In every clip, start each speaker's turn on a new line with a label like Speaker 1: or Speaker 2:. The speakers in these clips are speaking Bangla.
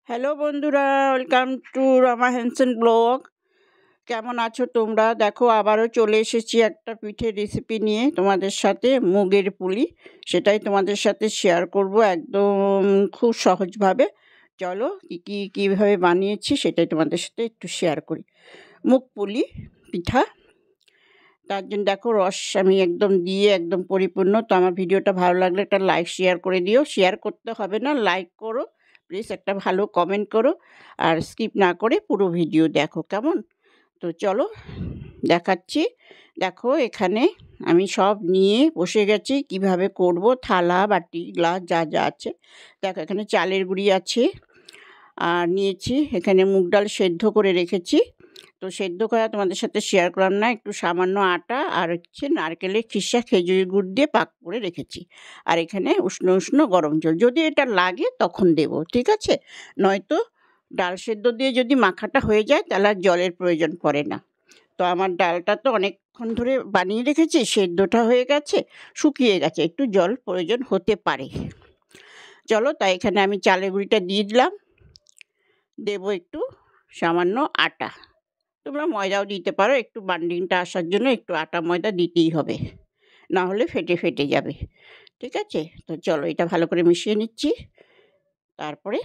Speaker 1: হ্যালো বন্ধুরা, welcome to Rama Hansen blog. কেমন আছো তোমরা? দেখো আবারও চলে এসেছি একটা পিঠের রেসিপি নিয়ে তোমাদের সাথে, মুগের পুলি। সেটাই তোমাদের সাথে শেয়ার করব একদম খুব সহজভাবে। চলো কীভাবে বানিয়েছি সেটাই তোমাদের সাথে একটু শেয়ার করি। মুগ পুলি পিঠা, তার জন্য দেখো রস আমি একদম দিয়ে একদম পরিপূর্ণ। তো আমার ভিডিওটা ভালো লাগলে একটা লাইক শেয়ার করে দিও। শেয়ার করতে হবে না, লাইক করো প্লিজ, একটা ভালো কমেন্ট করো, আর স্কিপ না করে পুরো ভিডিও দেখো, কেমন? তো চলো দেখাচ্ছি। দেখো এখানে আমি সব নিয়ে বসে গেছি, কিভাবে করব। থালা, বাটি, গ্লাস যা যা আছে। দেখো এখানে চালের গুঁড়ি আছে, আর নিয়েছি এখানে মুগ ডাল সেদ্ধ করে রেখেছি। তো সেদ্ধ করা তোমাদের সাথে শেয়ার করলাম না, একটু সামান্য আটা আর হচ্ছে নারকেলের খিসা খেজুরি গুড় দিয়ে পাক করে রেখেছি। আর এখানে উষ্ণ উষ্ণ গরম জল, যদি এটা লাগে তখন দেব, ঠিক আছে? নয়তো ডাল সেদ্ধ দিয়ে যদি মাখাটা হয়ে যায় তাহলে আর জলের প্রয়োজন পড়ে না। তো আমার ডালটা তো অনেকক্ষণ ধরে বানিয়ে রেখেছি, সেদ্ধটা হয়ে গেছে, শুকিয়ে গেছে, একটু জল প্রয়োজন হতে পারে। চলো, তাই এখানে আমি চালের গুঁড়িটা দিয়ে দিলাম, দেব একটু সামান্য আটা। তোমরা ময়দাও দিতে পারো, একটু বান্ডিংটা আসার জন্য একটু আটা ময়দা দিতেই হবে, না হলে ফেটে ফেটে যাবে, ঠিক আছে? তো চলো এটা ভালো করে মিশিয়ে নিচ্ছি। তারপরে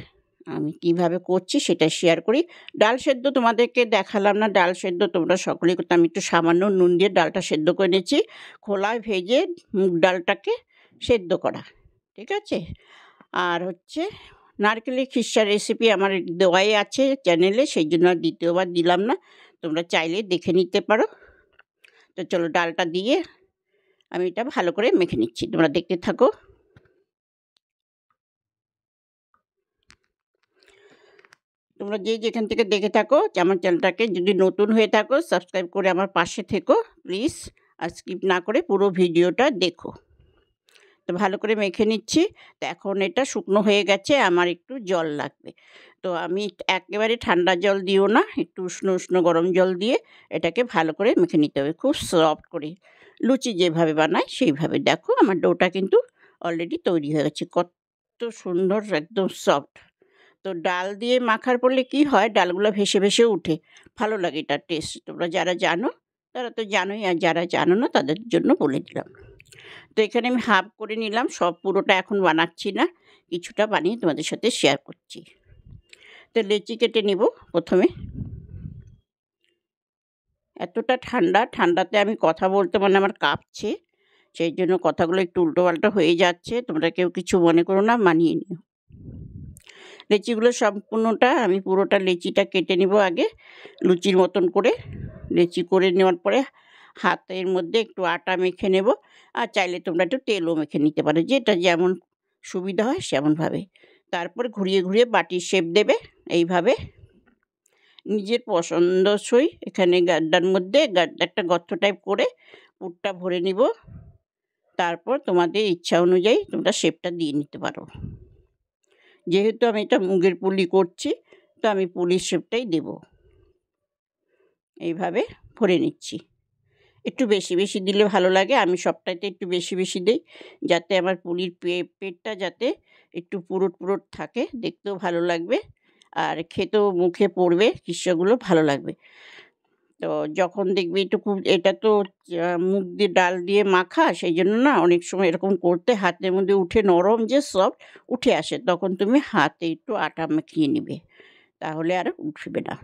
Speaker 1: আমি কিভাবে করছি সেটা শেয়ার করি। ডাল সেদ্ধ তোমাদেরকে দেখালাম না, ডাল সেদ্ধ তোমরা সকলেই করতে। আমি একটু সামান্য নুন দিয়ে ডালটা সেদ্ধ করে নিয়েছি, খোলায় ভেজে মুগ ডালটাকে সেদ্ধ করা, ঠিক আছে? আর হচ্ছে নারকেলের খিরসার রেসিপি আমার দেওয়াই আছে চ্যানেলে, সেই জন্য আর দ্বিতীয়বার দিলাম না, তোমরা চাইলে দেখে নিতে পারো। তো চলো ডালটা দিয়ে আমি এটা ভালো করে মেখে নিচ্ছি, তোমরা দেখতে থাকো। তোমরা যে যেখান থেকে দেখে থাকো আমার চ্যানেলটাকে, যদি নতুন হয়ে থাকো সাবস্ক্রাইব করে আমার পাশে থেকো প্লিজ, আর স্কিপ না করে পুরো ভিডিওটা দেখো। তো ভালো করে মেখে নিচ্ছি। তো এখন এটা শুকনো হয়ে গেছে, আমার একটু জল লাগবে। তো আমি একেবারে ঠান্ডা জল দিও না, একটু উষ্ণ উষ্ণ গরম জল দিয়ে এটাকে ভালো করে মেখে নিতে হবে, খুব সফট করে, লুচি যেভাবে বানায় সেইভাবে। দেখো আমার ডোটা কিন্তু অলরেডি তৈরি হয়ে গেছে, কত সুন্দর, একদম সফট। তো ডাল দিয়ে মাখার পড়লে কি হয়, ডালগুলো ভেসে ভেসে উঠে, ভালো লাগে এটার টেস্ট। তোমরা যারা জানো তারা তো জানোই, আর যারা জানো না তাদের জন্য বলে দিলাম। তো এখানে আমি হাফ করে নিলাম, সব পুরোটা এখন বানাচ্ছি না, কিছুটা বানিয়ে তোমাদের সাথে শেয়ার করছি। তো লেচি কেটে নেব প্রথমে। এতটা ঠান্ডা, ঠান্ডাতে আমি কথা বলতে মানে আমার কাঁপছে, সেই জন্য কথাগুলো একটু উল্টোপাল্টা হয়ে যাচ্ছে, তোমরা কেউ কিছু মনে করো না, মানিয়ে নিও। লেচিগুলো সম্পূর্ণটা আমি পুরোটা লেচিটা কেটে নেব আগে, লুচির মতন করে। লেচি করে নেওয়ার পরে হাতের মধ্যে একটু আটা মেখে নেব, আর চাইলে তোমরা একটু তেলও মেখে নিতে পারো, যেটা যেমন সুবিধা হয় সেমনভাবে। তারপর ঘুরিয়ে ঘুরিয়ে বাটির শেপ দেবে এইভাবে, নিজের পছন্দসই। এখানে গাড্ডার মধ্যে একটা গর্ত টাইপ করে পুরটা ভরে নিব। তারপর তোমাদের ইচ্ছা অনুযায়ী তোমরা শেপটা দিয়ে নিতে পারো। যেহেতু আমি এটা মুগের পুলি করছি, তো আমি পুলির শেপটাই দেব। এইভাবে ভরে নিচ্ছি, একটু বেশি বেশি দিলে ভালো লাগে, আমি সবটাইতে একটু বেশি বেশি দিই, যাতে আমার পুলির পেটটা যাতে একটু পুরুট পুরুট থাকে, দেখতেও ভালো লাগবে, আর খেতেও মুখে পড়বে, কিস্সাগুলো ভালো লাগবে। তো যখন দেখবি একটু, এটা তো মুগ দিয়ে ডাল দিয়ে মাখা, সেই জন্য না অনেক সময় এরকম করতে হাতের মধ্যে উঠে, নরম যে সফট উঠে আসে, তখন তুমি হাতে একটু আটা মাখিয়ে নেবে, তাহলে আর উঠবে না।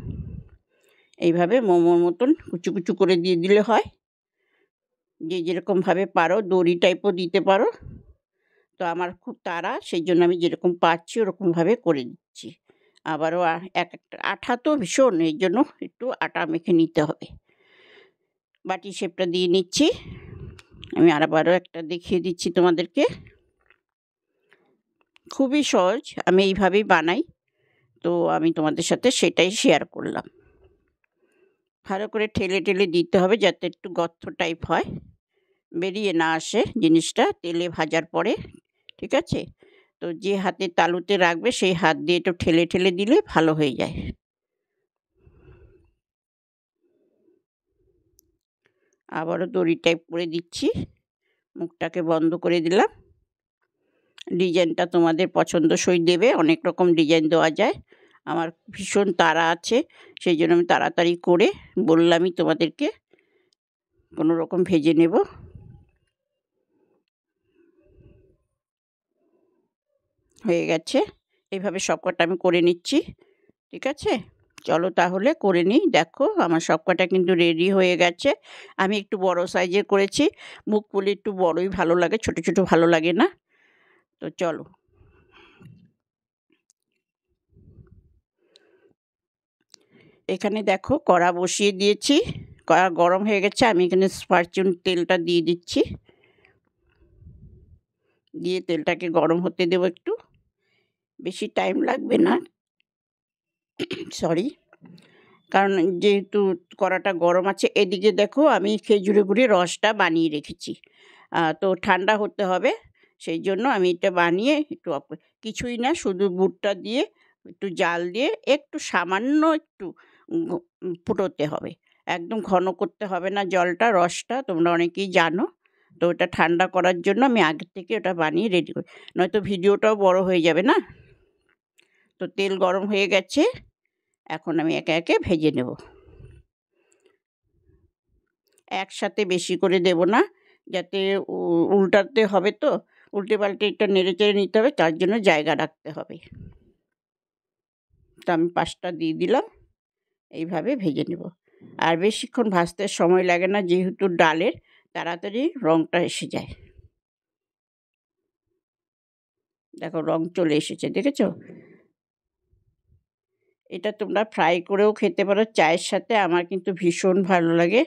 Speaker 1: এইভাবে মোমোর মতন কুচু কুচু করে দিয়ে দিলে হয়, যে যেরকমভাবে পারো, দড়ি টাইপও দিতে পারো। তো আমার খুব তাড়া, সেই জন্য আমি যেরকম পারছি ওরকমভাবে করে দিচ্ছি। আবারও এক একটা আঠা তো ভীষণ, এই জন্য একটু আটা মেখে নিতে হবে। বাটি শেপটা দিয়ে নিচ্ছি, আমি আবারও একটা দেখিয়ে দিচ্ছি তোমাদেরকে, খুবই সহজ, আমি এইভাবেই বানাই, তো আমি তোমাদের সাথে সেটাই শেয়ার করলাম। ভালো করে ঠেলে ঠেলে দিতে হবে, যাতে একটু গর্ত টাইপ হয়, বেরিয়ে না আসে জিনিসটা তেলে ভাজার পরে, ঠিক আছে? তো যে হাতে তালুতে রাখবে সেই হাত দিয়ে একটু ঠেলে ঠেলে দিলে ভালো হয়ে যায়। আবারও দড়ি টাইপ করে দিচ্ছি, মুখটাকে বন্ধ করে দিলাম। ডিজাইনটা তোমাদের পছন্দসই দেবে, অনেক রকম ডিজাইন দেওয়া যায়, আমার ভীষণ তাড়া আছে, সেই জন্য আমি তাড়াতাড়ি করে বললামই তোমাদেরকে কোনো রকম ভেজে নেব। হয়ে গেছে, এইভাবে সবকটা আমি করে নিচ্ছি। ঠিক আছে, চলো তাহলে করে নিই। দেখো আমার সবকটা কিন্তু রেডি হয়ে গেছে। আমি একটু বড় সাইজের করেছি, মুখ পুলি একটু বড়ই ভালো লাগে, ছোট ছোট ভালো লাগে না। তো চলো, এখানে দেখো কড়া বসিয়ে দিয়েছি, কড়া গরম হয়ে গেছে। আমি এখানে ফরচুন তেলটা দিয়ে দিচ্ছি, দিয়ে তেলটাকে গরম হতে দেবো একটু, বেশি টাইম লাগবে না, সরি, কারণ যেহেতু কড়াটা গরম আছে। এদিকে দেখো আমি খেজুরে গুড়ের রসটা বানিয়ে রেখেছি, তো ঠান্ডা হতে হবে, সেই জন্য আমি এটা বানিয়ে একটু কিছুই না, শুধু গুড়টা দিয়ে একটু জাল দিয়ে একটু সামান্য একটু ফুটোতে হবে, একদম ঘন করতে হবে না জলটা, রসটা তোমরা অনেকেই জানো। তো ওটা ঠান্ডা করার জন্য আমি আগের থেকে ওটা বানিয়ে রেডি করি, নয়তো ভিডিওটাও বড় হয়ে যাবে না। তো তেল গরম হয়ে গেছে, এখন আমি একে একে ভেজে নেব। একসাথে বেশি করে দেব না, যাতে উল্টাতে হবে, তো উল্টে পাল্টে এটা নেড়ে চেড়ে নিতে হবে, তার জন্য জায়গা রাখতে হবে। তো আমি 5টা দিয়ে দিলাম, এইভাবে ভেজে নেব। আর বেশিক্ষণ ভাজতে সময় লাগে না, যেহেতু ডালের তাড়াতাড়ি রঙটা এসে যায়। দেখো রং চলে এসেছে, দেখেছো? এটা তোমরা ফ্রাই করেও খেতে পারো চায়ের সাথে, আমার কিন্তু ভীষণ ভালো লাগে,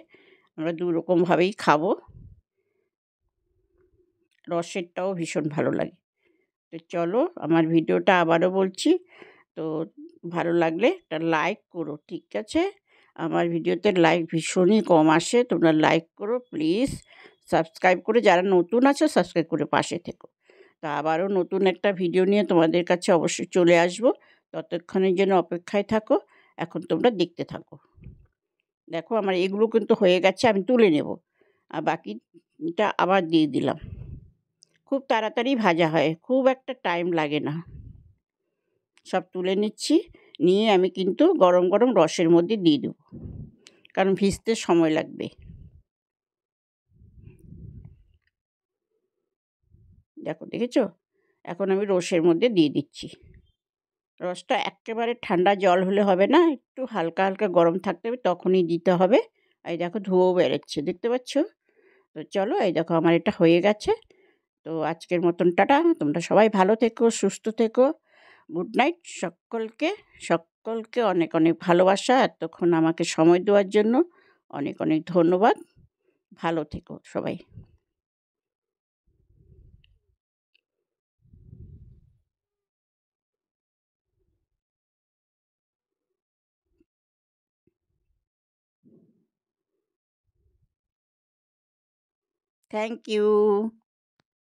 Speaker 1: আমরা দু রকমভাবেই খাবো, রসেরটাও ভীষণ ভালো লাগে। তো চলো, আমার ভিডিওটা আবারও বলছি, তো ভালো লাগলে একটা লাইক করো, ঠিক আছে? আমার ভিডিওতে লাইক ভীষণই কম আসে, তোমরা লাইক করো প্লিজ। সাবস্ক্রাইব করে, যারা নতুন আছো সাবস্ক্রাইব করে পাশে থেকো। তো আবারও নতুন একটা ভিডিও নিয়ে তোমাদের কাছে অবশ্যই চলে আসবো, ততক্ষণের জন্য অপেক্ষায় থাকো। এখন তোমরা দেখতে থাকো। দেখো আমার এগুলো কিন্তু হয়ে গেছে, আমি তুলে নেব, আর বাকিটা আবার দিয়ে দিলাম। খুব তাড়াতাড়ি ভাজা হয়, খুব একটা টাইম লাগে না। সব তুলে নিচ্ছি, নিয়ে আমি কিন্তু গরম গরম রসের মধ্যে দিয়ে দেবো, কারণ ভিজতে সময় লাগবে। দেখো, দেখেছো? এখন আমি রসের মধ্যে দিয়ে দিচ্ছি। রসটা একেবারে ঠান্ডা জল হলে হবে না, একটু হালকা হালকা গরম থাকতে হবে, তখনই দিতে হবে। এই দেখো ধুয়েও বেরোচ্ছে, দেখতে পাচ্ছ? তো চলো, এই দেখো আমার এটা হয়ে গেছে। তো আজকের মতন টাটা, তোমরা সবাই ভালো থেকো, সুস্থ থেকো, গুড নাইট সকলকে। সকলকে অনেক অনেক ভালোবাসা, এতক্ষণ আমাকে সময় দেওয়ার জন্য অনেক অনেক ধন্যবাদ। ভালো থেকো সবাই। Thank you.